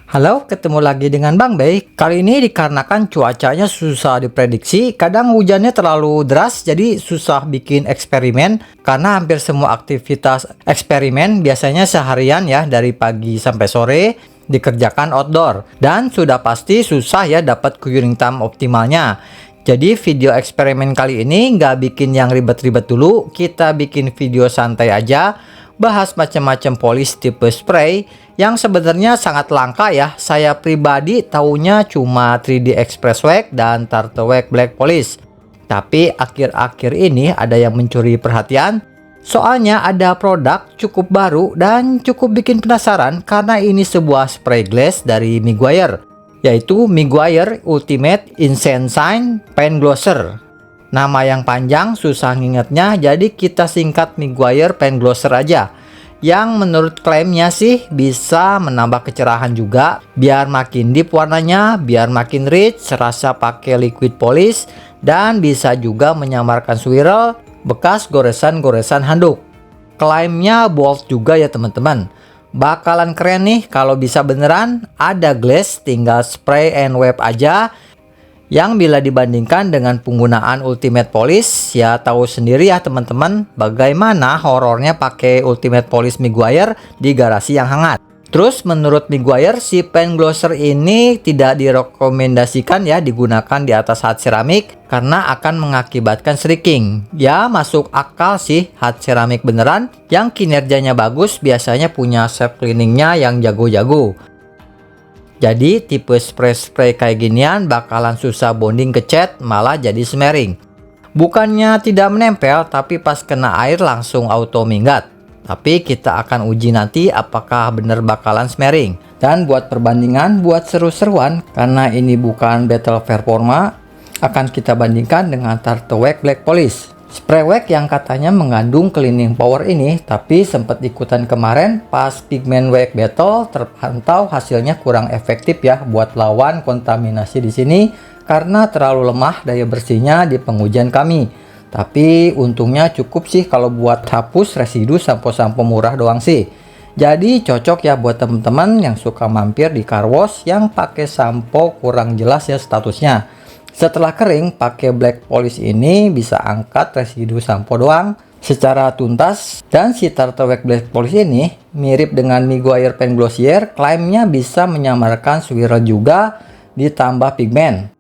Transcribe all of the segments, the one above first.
Halo, ketemu lagi dengan Bang Bey. Kali ini dikarenakan cuacanya susah diprediksi, kadang hujannya terlalu deras jadi susah bikin eksperimen karena hampir semua aktivitas eksperimen biasanya seharian ya dari pagi sampai sore dikerjakan outdoor dan sudah pasti susah ya dapat curing time optimalnya. Jadi video eksperimen kali ini nggak bikin yang ribet-ribet dulu, kita bikin video santai aja, bahas macam-macam polish tipe spray yang sebenarnya sangat langka ya. Saya pribadi taunya cuma 3D Express Wax dan Turtle Wax Black Polish. Tapi akhir-akhir ini ada yang mencuri perhatian. Soalnya ada produk cukup baru dan cukup bikin penasaran karena ini sebuah spray glass dari Meguiar, yaitu Meguiar Ultimate Insensitive Pen Glosser. Nama yang panjang susah ngingetnya, jadi kita singkat Meguiar Pen Glosser aja. Yang menurut klaimnya sih bisa menambah kecerahan juga, biar makin deep warnanya, biar makin rich, serasa pakai liquid polish, dan bisa juga menyamarkan swirl bekas goresan-goresan handuk. Klaimnya bold juga ya teman-teman. Bakalan keren nih kalau bisa beneran. Ada glass, tinggal spray and wipe aja. Yang bila dibandingkan dengan penggunaan Ultimate Polish, ya tahu sendiri ya teman-teman bagaimana horornya pakai Ultimate Polish Meguiar di garasi yang hangat. Terus menurut Meguiar, si pen glosser ini tidak direkomendasikan ya digunakan di atas hard ceramik karena akan mengakibatkan streaking. Ya masuk akal sih, hard ceramik beneran yang kinerjanya bagus biasanya punya self cleaningnya yang jago-jago. Jadi tipe spray-spray kayak ginian bakalan susah bonding ke cat, malah jadi smearing. Bukannya tidak menempel, tapi pas kena air langsung auto minggat. Tapi kita akan uji nanti apakah bener bakalan smearing. Dan buat perbandingan, buat seru-seruan, karena ini bukan battle performa, akan kita bandingkan dengan Turtle Wax Black Polish. Spray wax yang katanya mengandung cleaning power ini, tapi sempat ikutan kemarin pas pigment wax battle, terpantau hasilnya kurang efektif ya buat lawan kontaminasi di sini karena terlalu lemah daya bersihnya di pengujian kami. Tapi untungnya cukup sih kalau buat hapus residu sampo-sampo murah doang sih. Jadi cocok ya buat teman-teman yang suka mampir di car wash yang pakai sampo kurang jelas ya statusnya. Setelah kering, pakai black polish ini bisa angkat residu sampo doang secara tuntas. Dan si Turtle Wax Black Polish ini mirip dengan Meguiar Pen Glosser, klaimnya bisa menyamarkan swirl juga ditambah pigmen.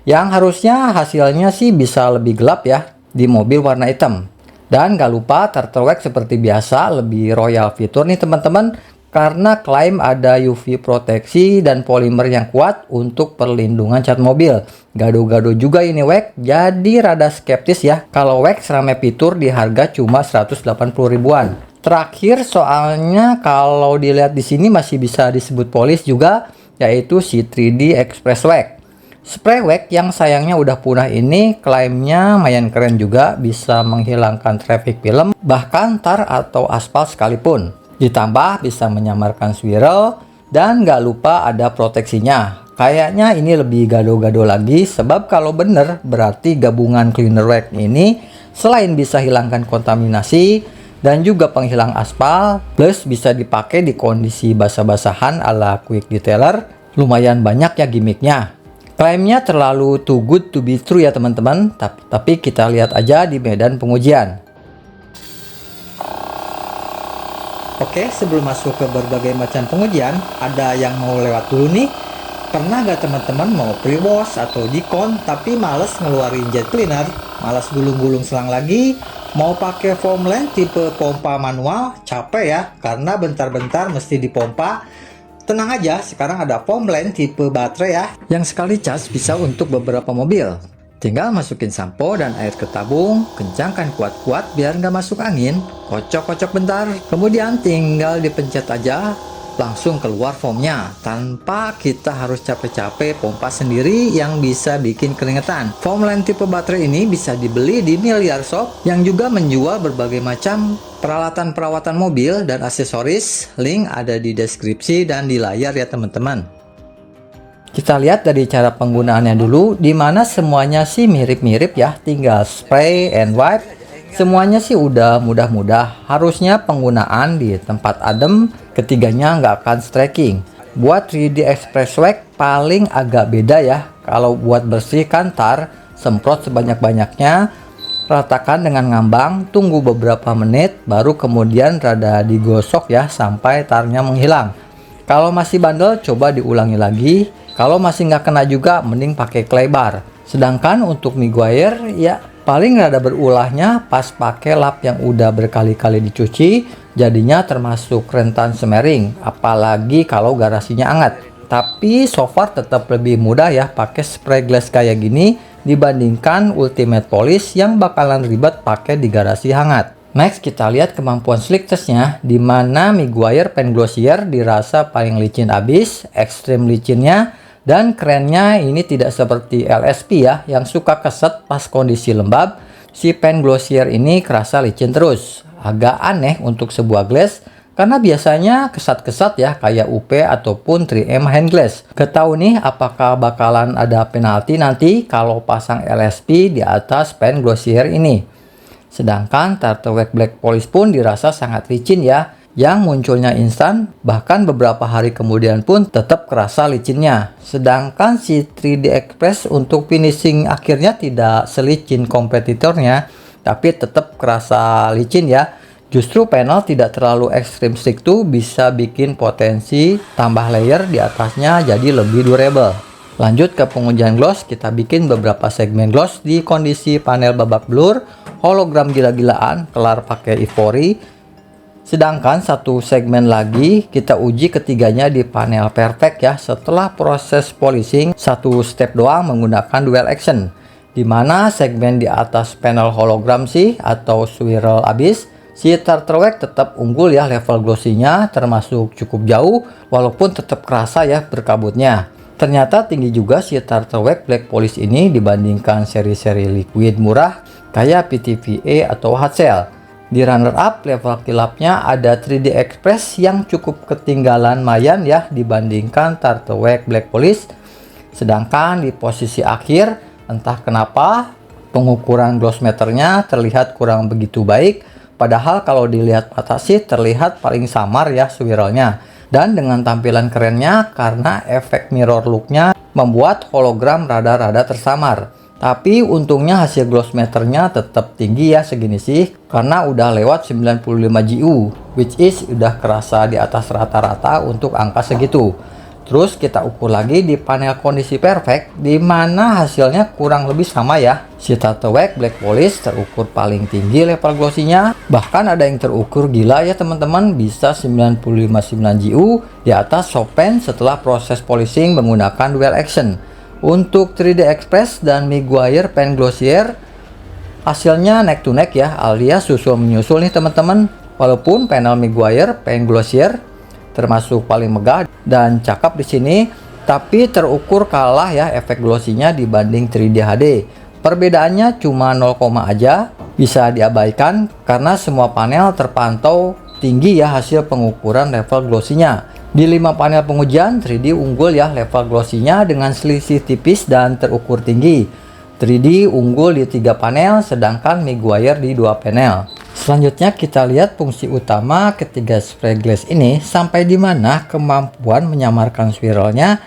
Yang harusnya hasilnya sih bisa lebih gelap ya di mobil warna hitam. Dan gak lupa Turtle Wax seperti biasa lebih royal fitur nih teman-teman, karena klaim ada UV proteksi dan polimer yang kuat untuk perlindungan cat mobil. Gado-gado juga ini wax, jadi rada skeptis ya kalau wax rame fitur di harga cuma 180 ribuan. Terakhir soalnya kalau dilihat di sini masih bisa disebut polish juga, yaitu si 3D Express Wax. Spray wax yang sayangnya udah punah ini klaimnya lumayan keren juga, bisa menghilangkan traffic film bahkan tar atau aspal sekalipun. Ditambah bisa menyamarkan swirl dan gak lupa ada proteksinya. Kayaknya ini lebih gado-gado lagi, sebab kalau bener berarti gabungan cleaner wax ini selain bisa hilangkan kontaminasi dan juga penghilang aspal, plus bisa dipakai di kondisi basah-basahan ala quick detailer. Lumayan banyak ya gimmicknya. Klaimnya terlalu too good to be true ya teman-teman, tapi kita lihat aja di medan pengujian. Oke, sebelum masuk ke berbagai macam pengujian, ada yang mau lewat dulu nih. Pernah gak teman-teman mau pre-wash atau decon tapi males ngeluarin jet cleaner, males gulung-gulung selang lagi, mau pakai foam lens tipe pompa manual, capek ya karena bentar-bentar mesti dipompa. Tenang aja, sekarang ada foam lens tipe baterai ya, yang sekali cas bisa untuk beberapa mobil. Tinggal masukin sampo dan air ke tabung, kencangkan kuat-kuat biar nggak masuk angin, kocok-kocok bentar, kemudian tinggal dipencet aja, langsung keluar foamnya, tanpa kita harus capek-capek pompa sendiri yang bisa bikin keringetan. Foam lens tipe baterai ini bisa dibeli di miliar shop yang juga menjual berbagai macam peralatan perawatan mobil dan aksesoris. Link ada di deskripsi dan di layar ya teman-teman. Kita lihat dari cara penggunaannya dulu, dimana semuanya sih mirip-mirip ya, tinggal spray and wipe. Semuanya sih udah mudah-mudah. Harusnya penggunaan di tempat adem, ketiganya nggak akan striking. Buat 3D Express Wax paling agak beda ya. Kalau buat bersihkan tar, semprot sebanyak-banyaknya, ratakan dengan ngambang, tunggu beberapa menit, baru kemudian rada digosok ya sampai tarnya menghilang. Kalau masih bandel, coba diulangi lagi. Kalau masih nggak kena juga, mending pakai clay bar. Sedangkan untuk miguire ya paling rada berulahnya pas pakai lap yang udah berkali-kali dicuci, jadinya termasuk rentan semering, apalagi kalau garasinya hangat. Tapi so far tetap lebih mudah ya pakai spray glass kayak gini dibandingkan ultimate polish yang bakalan ribet pakai di garasi hangat. Next kita lihat kemampuan slick testnya, dimana miguire pen glossier dirasa paling licin abis, ekstrim licinnya. Dan kerennya ini tidak seperti LSP ya yang suka keset pas kondisi lembab. Si pen glossier ini kerasa licin terus. Agak aneh untuk sebuah glass karena biasanya kesat-kesat ya kayak UP ataupun 3M hand glass. Gak tahu nih apakah bakalan ada penalti nanti kalau pasang LSP di atas pen glossier ini. Sedangkan Turtle Wax Black Polish pun dirasa sangat licin ya, yang munculnya instan, bahkan beberapa hari kemudian pun tetap kerasa licinnya. Sedangkan si 3D Express untuk finishing akhirnya tidak selicin kompetitornya, tapi tetap kerasa licin ya. Justru panel tidak terlalu ekstrim stick tuh bisa bikin potensi tambah layer di atasnya jadi lebih durable. Lanjut ke pengujian gloss, kita bikin beberapa segmen gloss di kondisi panel babak blur, hologram gila-gilaan, kelar pakai Ivory. Sedangkan satu segmen lagi kita uji ketiganya di panel perfect ya setelah proses polishing satu step doang menggunakan dual action. Dimana segmen di atas panel hologram sih atau swirl abis, si Turtle Wax tetap unggul ya level glossy-nya termasuk cukup jauh walaupun tetap kerasa ya berkabutnya. Ternyata tinggi juga si Turtle Wax Black Polish ini dibandingkan seri-seri liquid murah kayak PTVA atau Hot Cell. Di runner up level kilapnya ada 3D Express yang cukup ketinggalan mayan ya dibandingkan Turtle Wax Black Polish. Sedangkan di posisi akhir entah kenapa pengukuran gloss meternya terlihat kurang begitu baik. Padahal kalau dilihat mata sih terlihat paling samar ya swirlnya. Dan dengan tampilan kerennya karena efek mirror looknya membuat hologram rada-rada tersamar. Tapi untungnya hasil gloss meternya tetap tinggi ya segini sih karena udah lewat 95 GU, which is udah kerasa di atas rata-rata untuk angka segitu. Terus kita ukur lagi di panel kondisi perfect di mana hasilnya kurang lebih sama ya. Si Turtle Wax Black Polish terukur paling tinggi level glossy-nya, bahkan ada yang terukur gila ya teman-teman, bisa 95 GU di atas soft pen setelah proses polishing menggunakan dual action. Untuk 3D Express dan miguire pen glossier hasilnya neck to neck ya alias susul menyusul nih teman-teman. Walaupun panel miguire pen glossier termasuk paling megah dan cakep di sini, tapi terukur kalah ya efek glossy-nya dibanding 3D HD. Perbedaannya cuma 0, aja, bisa diabaikan karena semua panel terpantau tinggi ya hasil pengukuran level glossy-nya. Di 5 panel pengujian 3D unggul ya level glossy-nya dengan selisih tipis dan terukur tinggi. 3D unggul di 3 panel sedangkan miguire di 2 panel. Selanjutnya kita lihat fungsi utama ketiga spray glass ini sampai di mana kemampuan menyamarkan swirlnya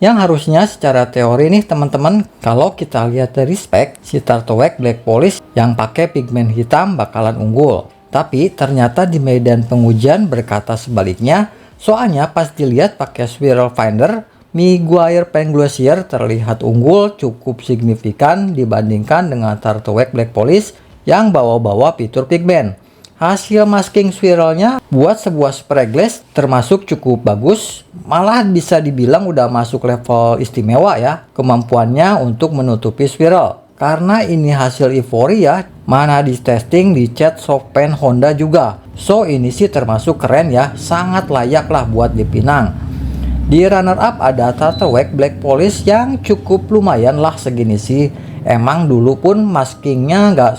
yang harusnya secara teori nih teman-teman, kalau kita lihat dari spek si Turtle Wax Black Polish yang pakai pigmen hitam bakalan unggul. Tapi ternyata di medan pengujian berkata sebaliknya. Soalnya pas dilihat pakai swirl finder, miguire pen glossier terlihat unggul cukup signifikan dibandingkan dengan Turtle Wax Black Polish yang bawa-bawa fitur pigmen. Hasil masking swirlnya buat sebuah spray glass termasuk cukup bagus, malah bisa dibilang udah masuk level istimewa ya kemampuannya untuk menutupi swirl. Karena ini hasil Ivory ya, mana di testing di cat soft pen Honda juga. So ini sih termasuk keren ya, sangat layak lah buat dipinang. Di runner up ada Turtle Wax Black Polish yang cukup lumayan lah segini sih. Emang dulu pun maskingnya nggak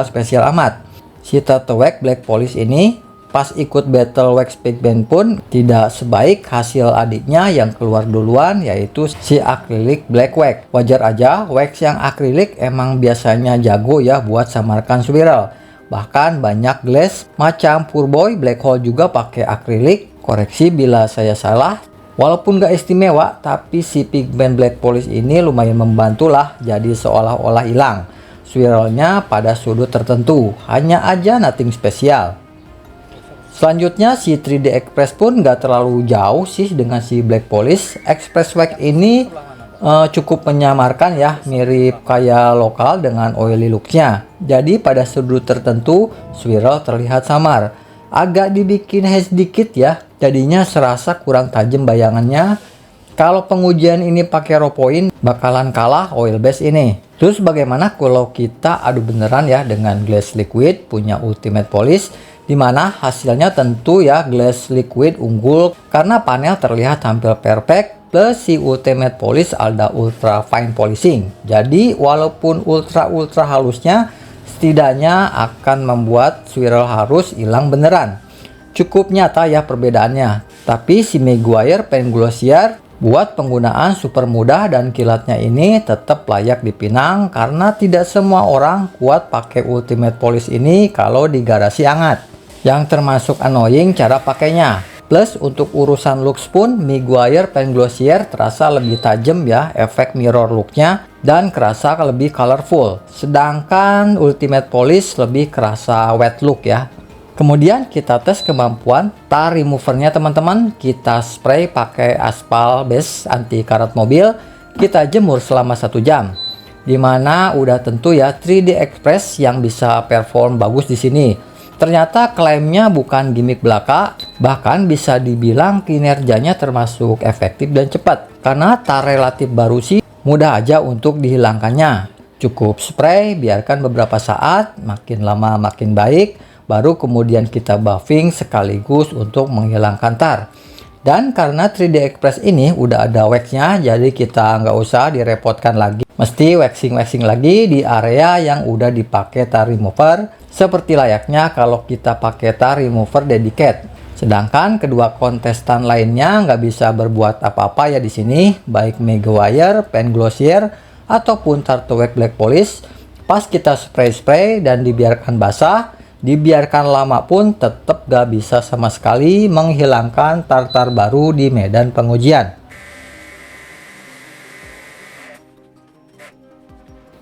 spesial amat. Si Turtle Wax Black Polish ini pas ikut battle wax pigment pun tidak sebaik hasil adiknya yang keluar duluan, yaitu si acrylic black wax. Wajar aja, wax yang acrylic emang biasanya jago ya buat samarkan swirl. Bahkan banyak glass macam Purboy Black Hole juga pakai acrylic. Koreksi bila saya salah. Walaupun gak istimewa, tapi si pigmen black polish ini lumayan membantu lah, jadi seolah-olah hilang swirlnya pada sudut tertentu, hanya aja nothing spesial. Selanjutnya si 3D Express pun gak terlalu jauh sih dengan si black polish. Express wax ini cukup menyamarkan ya, mirip kayak lokal dengan oily looknya. Jadi pada sudut tertentu swirl terlihat samar, agak dibikin haze dikit ya, jadinya serasa kurang tajam bayangannya. Kalau pengujian ini pakai raw point bakalan kalah oil base ini. Terus bagaimana kalau kita adu beneran ya dengan glass liquid punya ultimate polish, dimana hasilnya tentu ya glass liquid unggul karena panel terlihat hampir perfect, plus si ultimate polish ada ultra fine polishing. Jadi walaupun ultra halusnya, setidaknya akan membuat swirl harus hilang beneran. Cukup nyata ya perbedaannya. Tapi si Meguiar Pen Glossier buat penggunaan super mudah dan kilatnya ini tetap layak dipinang karena tidak semua orang kuat pakai ultimate polish ini kalau di garasi hangat. Yang termasuk annoying cara pakainya. Plus untuk urusan looks pun Meguiar Pen Glossier terasa lebih tajam ya efek mirror looknya dan kerasa lebih colorful. Sedangkan ultimate polish lebih kerasa wet look ya. Kemudian kita tes kemampuan tar removernya teman-teman. Kita spray pakai aspal base anti karat mobil. Kita jemur selama 1 jam. Dimana udah tentu ya 3D Express yang bisa perform bagus di sini. Ternyata klaimnya bukan gimmick belaka, bahkan bisa dibilang kinerjanya termasuk efektif dan cepat. Karena tar relatif baru sih, mudah aja untuk dihilangkannya. Cukup spray, biarkan beberapa saat, makin lama makin baik, baru kemudian kita buffing sekaligus untuk menghilangkan tar. Dan karena 3D Express ini udah ada waxnya, jadi kita nggak usah direpotkan lagi mesti waxing lagi di area yang udah dipakai tar remover, seperti layaknya kalau kita pakai tar remover dedicate. Sedangkan kedua kontestan lainnya nggak bisa berbuat apa-apa ya di sini, baik Meguiar Pen Glossier ataupun Tartelett Black Polish. Pas kita spray dan dibiarkan basah, dibiarkan lama pun tetap gak bisa sama sekali menghilangkan tar-tar baru di medan pengujian.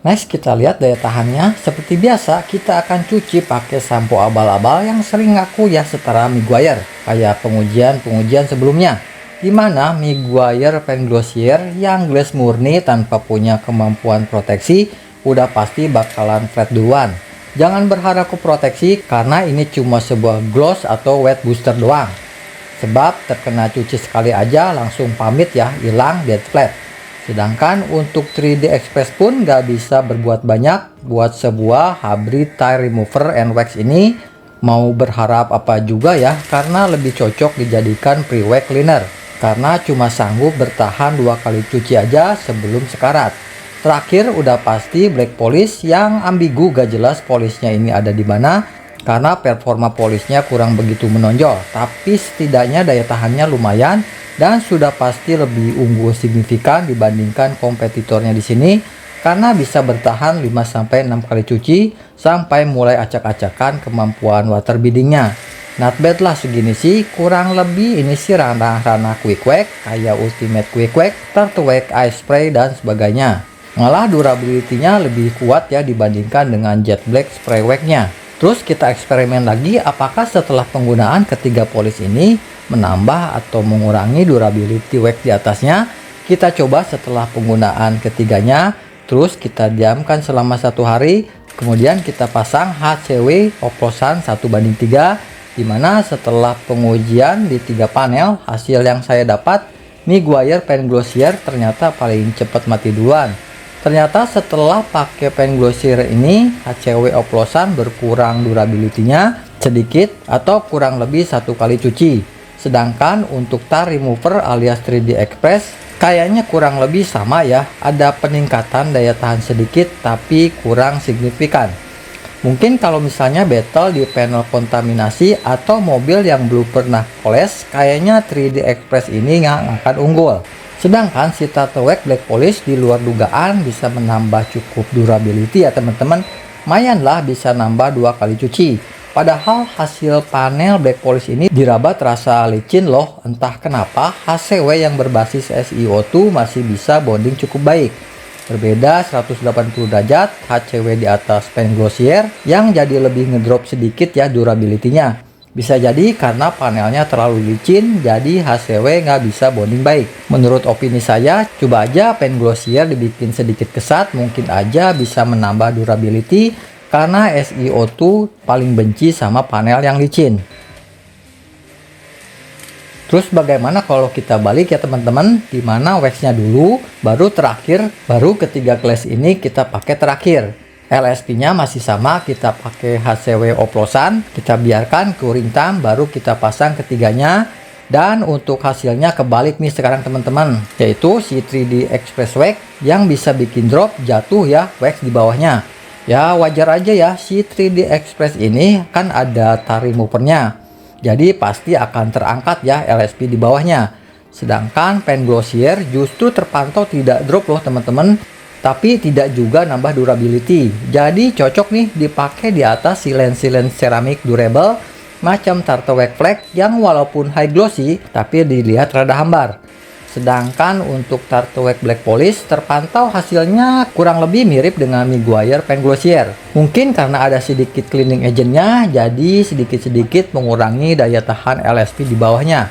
Next kita lihat daya tahannya. Seperti biasa kita akan cuci pakai sampo abal-abal yang sering ngaku ya setara Meguiar kayak pengujian sebelumnya, dimana Meguiar Pen Glossier yang glass murni tanpa punya kemampuan proteksi udah pasti bakalan flat duluan. Jangan berharap ke proteksi karena ini cuma sebuah gloss atau wet booster doang. Sebab terkena cuci sekali aja langsung pamit ya, hilang dead flat. Sedangkan untuk 3D Express pun gak bisa berbuat banyak buat sebuah hybrid tire remover and wax ini. Mau berharap apa juga ya, karena lebih cocok dijadikan pre-wax cleaner. Karena cuma sanggup bertahan 2 kali cuci aja sebelum sekarat. Terakhir udah pasti black polish yang ambigu, gak jelas polishnya ini ada di mana. Karena performa polishnya kurang begitu menonjol, tapi setidaknya daya tahannya lumayan. Dan sudah pasti lebih unggul signifikan dibandingkan kompetitornya di sini karena bisa bertahan 5-6 kali cuci sampai mulai acak-acakan kemampuan water biddingnya. Not bad lah segini sih, kurang lebih ini sih ranah-ranah quick wax kayak ultimate quick wax, Tartelett ice spray dan sebagainya. Malah durability-nya lebih kuat ya dibandingkan dengan jet black spray wax-nya. Terus kita eksperimen lagi apakah setelah penggunaan ketiga polish ini menambah atau mengurangi durability wax di atasnya. Kita coba setelah penggunaan ketiganya, terus kita diamkan selama 1 hari, kemudian kita pasang HCW oplosan 1:3, dimana setelah pengujian di 3 panel, hasil yang saya dapat Meguiar Pen Glossier ternyata paling cepat mati duluan. Ternyata setelah pakai Pen Glossier ini, HCW oplosan berkurang durability-nya sedikit atau kurang lebih 1 kali cuci. Sedangkan untuk tar remover alias 3D Express kayaknya kurang lebih sama ya, ada peningkatan daya tahan sedikit tapi kurang signifikan. Mungkin kalau misalnya battle di panel kontaminasi atau mobil yang belum pernah poles, kayaknya 3D Express ini nggak akan unggul. Sedangkan si Tartelett Black Polish di luar dugaan bisa menambah cukup durability ya teman-teman. Lumayan lah bisa nambah 2 kali cuci. Padahal hasil panel black polish ini diraba terasa licin loh. Entah kenapa HCW yang berbasis SiO2 masih bisa bonding cukup baik. Berbeda 180 derajat HCW di atas pen Glossier yang jadi lebih ngedrop sedikit ya durability-nya. Bisa jadi karena panelnya terlalu licin, jadi HCW nggak bisa bonding baik. Menurut opini saya, coba aja pen Glossier dibikin sedikit kesat, mungkin aja bisa menambah durability, karena SiO2 paling benci sama panel yang licin. Terus bagaimana kalau kita balik ya teman-teman, dimana waxnya dulu, baru terakhir, baru ketiga glass ini kita pakai terakhir. LSP-nya masih sama, kita pakai HCW oplosan, kita biarkan kuring tam, baru kita pasang ketiganya. Dan untuk hasilnya kebalik nih sekarang teman-teman, yaitu si 3D Express Wax yang bisa bikin drop jatuh ya wax di bawahnya. Ya wajar aja ya, si 3D Express ini kan ada tar removernya, jadi pasti akan terangkat ya LSP di bawahnya. Sedangkan pen Glossier justru terpantau tidak drop loh teman-teman, tapi tidak juga nambah durability. Jadi cocok nih dipakai di atas silen-silen ceramik durable macam Tartelett Flex yang walaupun high glossy tapi dilihat rada hambar. Sedangkan untuk Tartelett Black Polish terpantau hasilnya kurang lebih mirip dengan Meguiar pen Glossier. Mungkin karena ada sedikit cleaning agentnya, jadi sedikit-sedikit mengurangi daya tahan LSP di bawahnya.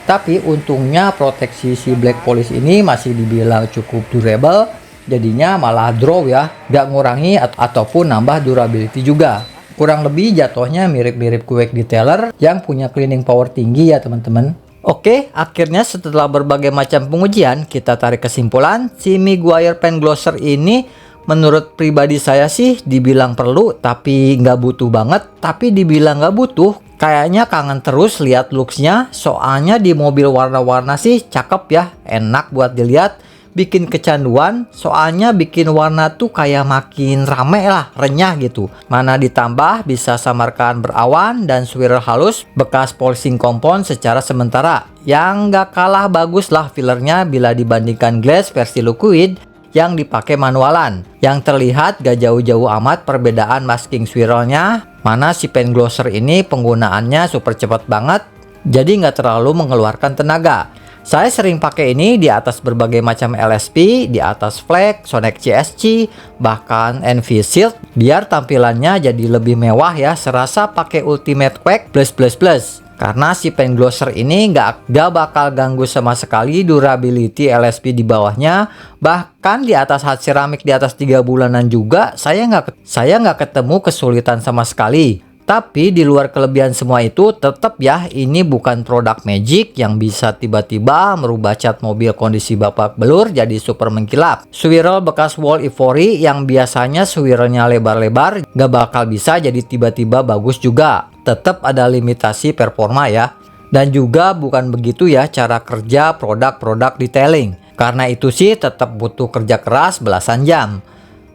Tapi untungnya proteksi si Black Polish ini masih dibilang cukup durable, jadinya malah draw ya, gak ngurangi ataupun nambah durability juga. Kurang lebih jatuhnya mirip-mirip quick detailer yang punya cleaning power tinggi ya teman-teman. Oke, akhirnya setelah berbagai macam pengujian, kita tarik kesimpulan, si Meguiar pen glosser ini menurut pribadi saya sih dibilang perlu, tapi nggak butuh banget. Tapi dibilang nggak butuh, kayaknya kangen terus lihat looksnya. Soalnya di mobil warna-warna sih cakep ya, enak buat dilihat. Bikin kecanduan, soalnya bikin warna tuh kayak makin rame lah, renyah gitu. Mana ditambah bisa samarkan berawan dan swirl halus bekas polishing kompon secara sementara. Yang gak kalah bagus lah fillernya bila dibandingkan glass versi liquid yang dipakai manualan. Yang terlihat gak jauh-jauh amat perbedaan masking swirlnya. Mana si pen glosser ini penggunaannya super cepat banget, jadi gak terlalu mengeluarkan tenaga. Saya sering pakai ini di atas berbagai macam LSP, di atas Flex, Sonex CSC, bahkan NV Shield, biar tampilannya jadi lebih mewah ya, serasa pakai Ultimate Wax plus. Karena si pen glosser ini nggak bakal ganggu sama sekali durability LSP di bawahnya. Bahkan di atas hard ceramic di atas 3 bulanan juga saya nggak ketemu kesulitan sama sekali. Tapi di luar kelebihan semua itu, tetap ya ini bukan produk magic yang bisa tiba-tiba merubah cat mobil kondisi babak belur jadi super mengkilap. Swirl bekas wall ivory yang biasanya swirlnya lebar-lebar gak bakal bisa jadi tiba-tiba bagus juga. Tetap ada limitasi performa ya. Dan juga bukan begitu ya cara kerja produk-produk detailing. Karena itu sih tetap butuh kerja keras belasan jam.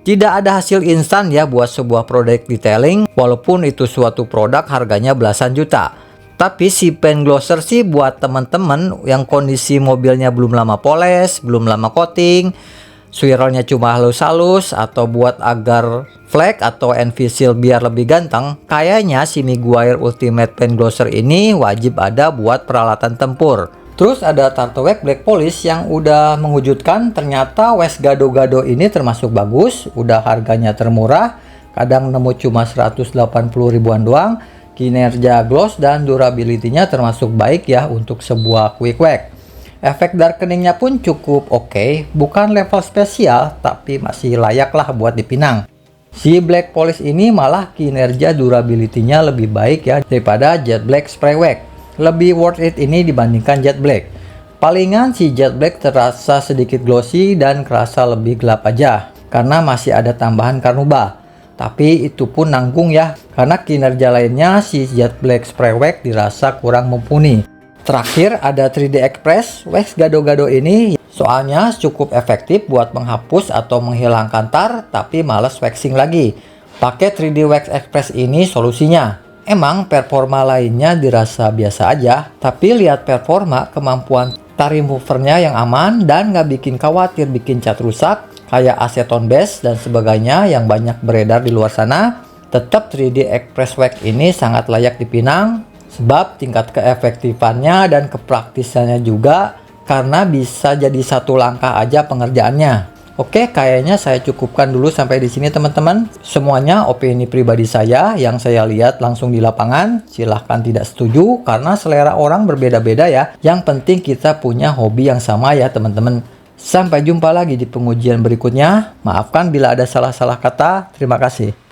Tidak ada hasil instan ya buat sebuah produk detailing, walaupun itu suatu produk harganya belasan juta. Tapi si pen glosser sih buat teman-teman yang kondisi mobilnya belum lama poles, belum lama coating, swirlnya cuma halus-halus, atau buat agar flex atau NV Seal biar lebih ganteng, kayaknya si Meguiar Ultimate Pen Glosser ini wajib ada buat peralatan tempur. Terus ada Tartelett Black Polish yang udah mengejutkan, ternyata wax gado-gado ini termasuk bagus, udah harganya termurah, kadang nemu cuma 180 ribuan doang, kinerja gloss dan durability-nya termasuk baik ya untuk sebuah quick wax. Efek darkeningnya pun cukup oke, bukan level spesial tapi masih layak lah buat dipinang. Si Black Polish ini malah kinerja durability-nya lebih baik ya daripada Jet Black Spray Wax. Lebih worth it ini dibandingkan Jet Black. Palingan si Jet Black terasa sedikit glossy dan kerasa lebih gelap aja karena masih ada tambahan karnuba. Tapi itu pun nanggung ya, karena kinerja lainnya si Jet Black Spray Wax dirasa kurang mumpuni. Terakhir ada 3D Express Wax gado-gado ini, soalnya cukup efektif buat menghapus atau menghilangkan tar, tapi males waxing lagi. Pakai 3D Wax Express ini solusinya. Emang performa lainnya dirasa biasa aja, tapi lihat performa kemampuan tar removernya yang aman dan nggak bikin khawatir bikin cat rusak kayak aseton base dan sebagainya yang banyak beredar di luar sana. Tetap 3D Express Wax ini sangat layak dipinang sebab tingkat keefektifannya dan kepraktisannya juga, karena bisa jadi satu langkah aja pengerjaannya. Oke, kayaknya saya cukupkan dulu sampai di sini teman-teman. Semuanya opini pribadi saya yang saya lihat langsung di lapangan. Silahkan tidak setuju karena selera orang berbeda-beda ya. Yang penting kita punya hobi yang sama ya teman-teman. Sampai jumpa lagi di pengujian berikutnya. Maafkan bila ada salah-salah kata. Terima kasih.